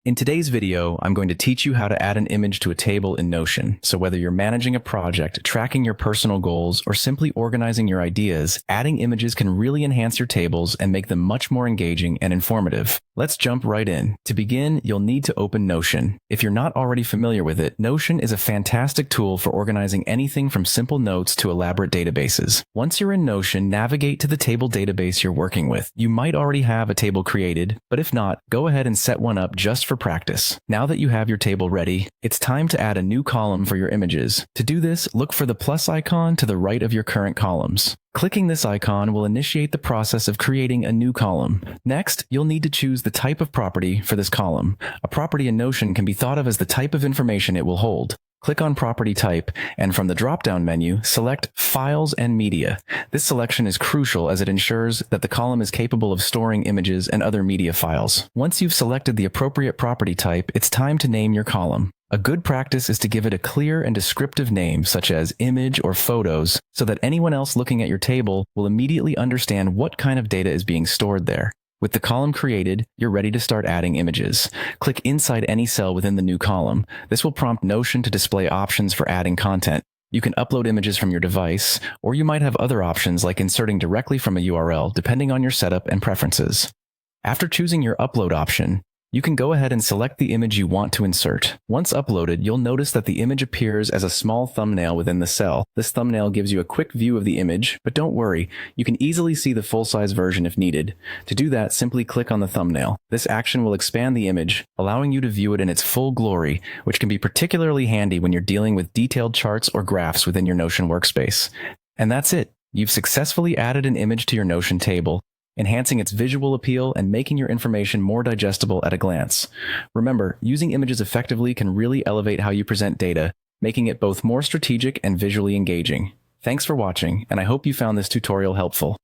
In today's video, I'm going to teach you how to add an image to a table in Notion. So whether you're managing a project, tracking your personal goals, or simply organizing your ideas, adding images can really enhance your tables and make them much more engaging and informative. Let's jump right in. To begin, you'll need to open Notion. If you're not already familiar with it, Notion is a fantastic tool for organizing anything from simple notes to elaborate databases. Once you're in Notion, navigate to the table database you're working with. You might already have a table created, but if not, go ahead and set one up just for practice. Now that you have your table ready, it's time to add a new column for your images. To do this, look for the plus icon to the right of your current columns. Clicking this icon will initiate the process of creating a new column. Next, you'll need to choose the type of property for this column. A property in Notion can be thought of as the type of information it will hold. Click on Property Type, and from the drop-down menu, select Files and Media. This selection is crucial as it ensures that the column is capable of storing images and other media files. Once you've selected the appropriate property type, it's time to name your column. A good practice is to give it a clear and descriptive name, such as image or photos, so that anyone else looking at your table will immediately understand what kind of data is being stored there. With the column created, you're ready to start adding images. Click inside any cell within the new column. This will prompt Notion to display options for adding content. You can upload images from your device, or you might have other options like inserting directly from a URL, depending on your setup and preferences. After choosing your upload option, you can go ahead and select the image you want to insert. Once uploaded, you'll notice that the image appears as a small thumbnail within the cell. This thumbnail gives you a quick view of the image, but don't worry, you can easily see the full-size version if needed. To do that, simply click on the thumbnail. This action will expand the image, allowing you to view it in its full glory, which can be particularly handy when you're dealing with detailed charts or graphs within your Notion workspace. And that's it. You've successfully added an image to your Notion table, enhancing its visual appeal and making your information more digestible at a glance. Remember, using images effectively can really elevate how you present data, making it both more strategic and visually engaging. Thanks for watching, and I hope you found this tutorial helpful.